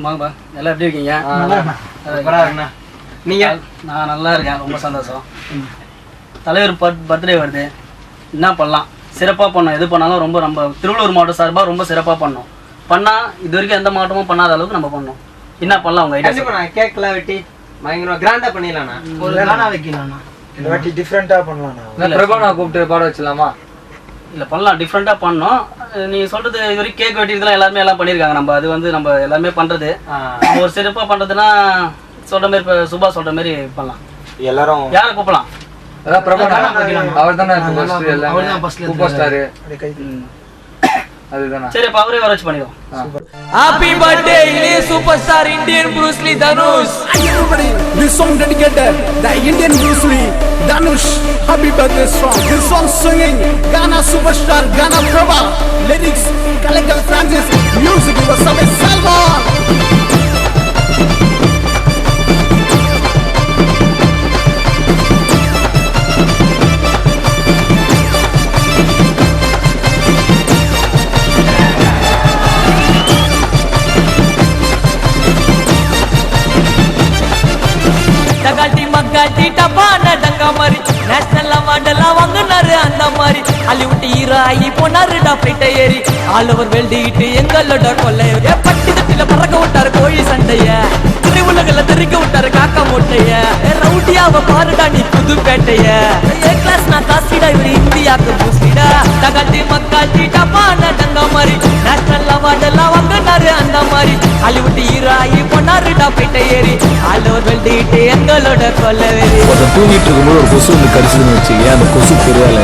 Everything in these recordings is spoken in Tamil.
வாங்கப்பா, எல்லாம் எப்படி இருக்கீங்க? நீங்கள்? நான் நல்லா இருக்கேன், ரொம்ப சந்தோஷம். தலைவர் பர்த்டே வருது, என்ன பண்ணலாம்? சிறப்பாக பண்ணோம். எது பண்ணாலும் ரொம்ப நம்ம திருவள்ளூர் மாவட்டம் சார்பாக ரொம்ப சிறப்பாக பண்ணோம். பண்ணால் இது வரைக்கும் எந்த மாவட்டமும் பண்ணாத அளவுக்கு நம்ம பண்ணோம். என்ன பண்ணலாம் உங்கள் ஐடியா? கேக்லாம் வெட்டி பயங்கரமாக கிராண்டாக பண்ணிடலாண்ணா. ஒரு கானா வைக்கலாம்ண்ணா. இந்த வாட்டி டிஃப்ரெண்ட்டாக பண்ணலாம்ண்ணா. பிரபா கூப்பிட்டு பாட வச்சலாமா? இல்லை பண்ணலாம், டிஃப்ரெண்ட்டாக பண்ணோம். நீங்கள் சொல்கிறது இது வரைக்கும் கேக் வெட்டிறதுலாம் எல்லாருமே எல்லாம் பண்ணியிருக்காங்க. நம்ம அது வந்து நம்ம எல்லாருமே பண்ணுறது. ஒரு சிறப்பாக பண்ணுறதுன்னா சொல்கிற மாதிரி இப்போ சுபா சொல்கிற மாதிரி பண்ணலாம். எல்லாரும் யாரை கூப்பிடலாம்? அதான் பிரபா அவர் தானே சூப்பர் ஸ்டாரு. சரி, அப்போ அவரே வர வச்சு பண்ணிடுவோம். Happy birthday, Indian superstar Indian Bruce Lee Dhanush. Everybody, this song dedicated the Indian Bruce Lee Dhanush. Happy birthday song. This song singing Ghana superstar Ghana Prabha. Lyrics Kalekal Francis. Music was Samit Salman. National அவார்டெல்லாம் வாங்கினாரு அந்த மாதிரி. ஹாலிவுட் ஹீரோ ஆகி போனாருடா ஃபிளைட்ட ஏறி. ஆல் ஓவர் வேல்டிக்கிட்டு எங்களோட கொள்ளைய பட்டி தட்டில பறக்க விட்டாரு கோழி சண்டைய. திருவுலகில தெரிக்க விட்டாரு காக்கா மூட்டைய. ரவுடியாவ பாருடா நீ புதுப்பேட்டைய. ஏ கிளாஸ் நான் காசிடா இவரு இந்தியாவுக்கு பூசிடா. தகாட்டி மக்காட்டி டப்பான டங்கா மாதிரி. நேஷனல் அவார்டெல்லாம் வாங்கினாரு அந்த மாதிரி. ஹாலிவுட் ஹீரோ ஆகி போனாருடா ஃபிளைட்ட ஏறி. ஆல் ஓவர் வேல்டிக்கிட்டு எங்களோட கொள்ளைய தூங்கிட்டு இருக்கும்போது ஒரு கொசு வந்து கடிச்சதுன்னு வச்சுக்க, அந்த கொசு பெரியால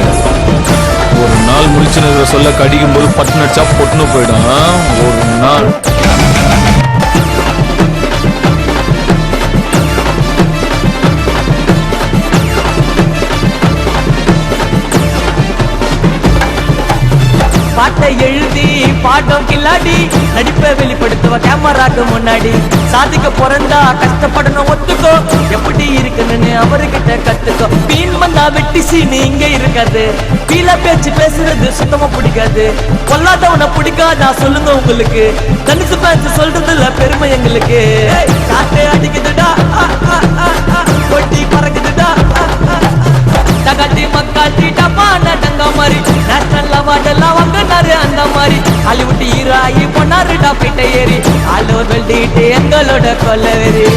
ஒரு நாள் முடிச்சுன்னு சொல்ல கடிக்கும் போது பட்டு நடிச்சா பொட்டுன்னு போயிடும். ஒரு நாள் பாட்டை எழுதி பாட்டம் கில்லாடி நடிப்பை வெளிப்படுத்துவ கேமராக்கு முன்னாடி. சாதிக்க பிறந்தா கஷ்டப்படணும் ஒத்துக்கோ. எப்படி இருக்குன்னு அவர்கிட்ட கத்துக்கோ. மீன் வந்தா வெட்டி சீனு இங்க இருக்காது. கீழே பேச்சு பேசுறது சுத்தமா பிடிக்காது. கொல்லாதவனை பிடிக்காதா சொல்லுங்க உங்களுக்கு. தனுசு பேச்சு சொல்றதுல பெருமை எங்களுக்கு. காட்டு அடிக்குதுடா, கொட்டி பறக்குதுடா. தகாட்டி மக்காட்டி டப்பான டங்கா மாதிரி. நேஷனல் அவார்டெல்லாம் வாங்கினாரு அந்த மாதிரி. ஹாலிவுட் ஹீரோ ஆகி போனாருடா ஃபிளைட்ட ஏறி. ஆல் ஓவர் வேல்டிக்கிட்டு எங்களோட கொள்ளவெறி.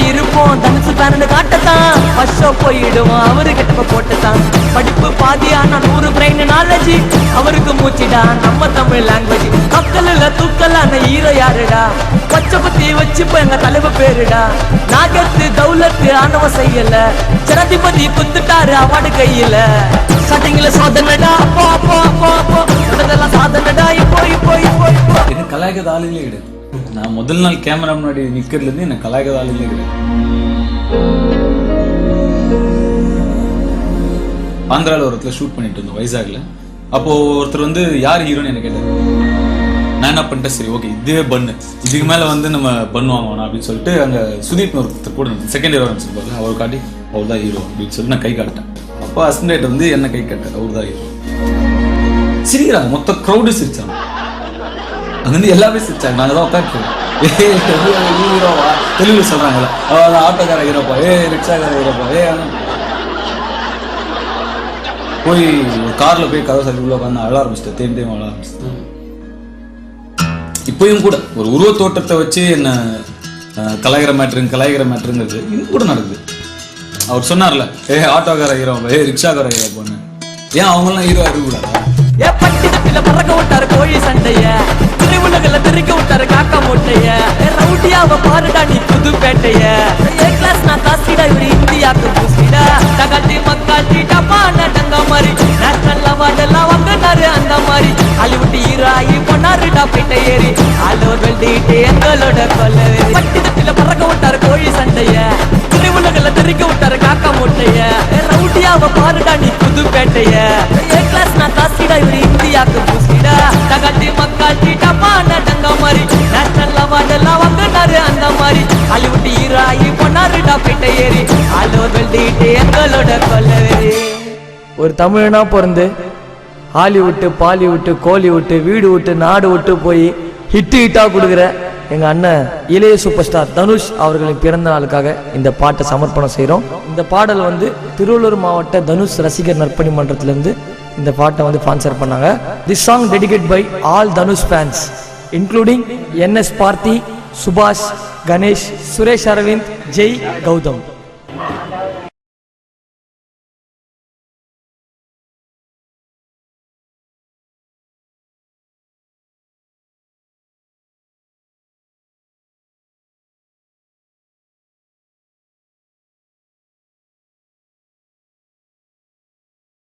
இருப்போம் தனுசு பேரன்னு காட்டத்தான். ஃபர்ஸ்ட் ஷோ போயிடுவோம் அவரு கிட்ட போட்டுதான். படிப்பு பாதியானா 100 பிரெயின் நாலேஜ். அவருக்கு மூச்சிடா நம்ம தமிழ் லாங்குவேஜ். மக்கள்ல தூக்கலான ஹீரோ யாருடா? பச்சை பத்தி வச்சுப்ப எங்க தலைவர் பேருடா. நாகத்து தௌலத்து ஆனவ செய்யல. ஜனாதிபதி குத்துட்டாரு அவார்டு கையில. ஸ்டார்டிங்ல சாதனடா அப்போ அப்போ அப்போ அப்போ அதெல்லாம் சாதனடா. இப்போ இப்போ இப்போ இப்போ என்ன கலாய்க்காத ஆளுங்களே கிடையாது. நான் முதல் நாள் கேமரா முன்னாடி நிக்கிறதுலேருந்து என்ன கலாய்க்காத ஆளுங்களே கிடையாது. ஆந்திராவில் ஒரு இடத்துல ஷூட் பண்ணிட்டு இருந்தோம், வைசாக்ல. அப்போ ஒருத்தர் வந்து யார் ஹீரோன்னு என்ன கேட்டார். நான் என்ன பண்ணிட்டேன், சரி ஓகே இதுவே பண்ணு, இதுக்கு மேலே வந்து நம்ம பண்ணுவாங்க வேணாம் அப்படின்னு சொல்லிட்டு அங்கே சுதீப்னு ஒருத்தர் கூட செகண்ட் இயர் வச்சுருப்பாரு. அவர் காட்டி அவர் தான் ஹீரோ அப்படின்னு சொல்லிட்டு நான் கை காட்டேன். அப்போ அசிஸ்டன்ட் வந்து என்ன கை காட்டார், அவர் தான் ஹீரோ. சிரிக்கிறாங்க, மொத்த க்ரௌடு சிரிச்சாங்க. அங்கேருந்து எல்லாமே சிரிச்சாங்க. நாங்கள் தான் உட்காந்துருக்கோம். ஹீரோவா தெலுங்கு சொல்கிறாங்களே, ஆட்டோக்கார ஹீரோப்பா, ரிக்ஷாக்கார ஹீரோப்பா. போய் காரில் போய் கதை சொல்லி உள்ள உட்காந்து அழ ஆரம்பிச்சிட்டேன். தேம் அழ ஆரம்பிச்சிட்டேன். இப்பயும் கூட ஒரு உருவத்தோட்டத்தை வச்சு என்ன கலாய்கிற மேட்ருங்கிறது இன்னும் கூட நடக்குது. அவர் சொன்னார்ல, ஆட்டோக்கார ஹீரோப்பா, ரிக்ஷாக்கார ஹீரோப்பான்னு. ஏன் அவங்களாம் ஹீரோ இருக்கக்கூடாதா? ஏ பட்டி தட்டில பறக்க விட்டாரு கோழி சண்டைய, திருவுலகில தெறிக்க விட்டாரு காக்கா மூட்டைய, ரவுடியாவ பாருடா நீ புதுப்பேட்டைய, ஏ கிளாஸ் நான் தாசிடா இவரு இந்தியாவுக்கு பூசிடா, தகாட்டி மக்காட்டி டப்பான டங்க மாதிரி, நேஷனல் அவார்ட் எல்லாம் வாங்கினாரு அந்த மாதிரி, ஹாலிவுட் ஹீரோயி பொண்ணாருடா பேட்டை ஏறி, ஆலோர் வெல்டிட்டு எங்களோட கொல்லவே. பட்டி தட்டில பறக்க விட்டாரு கோழி சண்டைய, திருவுலகில தெறிக்க விட்டாரு காக்கா மூட்டைய, ரவுடியாவ பாருடா நீ புதுப்பேட்டைய, ஏ கிளாஸ் நான் தாசிடா இவரு இந்தியாவுக்கு பூசிடா, தகாட்டி மக்காட்டி டப்பான டங்க மாதிரி, நேஷனல் அவார்ட் எல்லாம் வாங்கினாரு அந்த மாதிரி, ஹாலிவுட் ஹீரோயி பொண்ணாருடா பேட்டை ஏறி, ஆலோர் வெல்டிட்டு எங்களோட கொல்லவே. ஒரு தமிழனா பிறந்து ஹாலிவுட்டு பாலிவுட்டு கோலிவுட்டு வீடு விட்டு நாடு விட்டு போய் ஹிட்டா கொடுக்குற எங்க அண்ணன் இளைய சூப்பர் ஸ்டார் தனுஷ் அவர்களின் பிறந்த நாளுக்காக இந்த பாட்டை சமர்ப்பணம் செய்கிறோம். இந்த பாடல் வந்து திருவள்ளூர் மாவட்ட தனுஷ் ரசிகர் நற்பணி மன்றத்திலிருந்து இந்த பாட்டை வந்து ஸ்பான்சர் பண்ணாங்க. This song dedicate by all Dhanush fans including NS Parthi, சுபாஷ், கணேஷ், சுரேஷ் அரவிந்த், ஜெய், கௌதம்.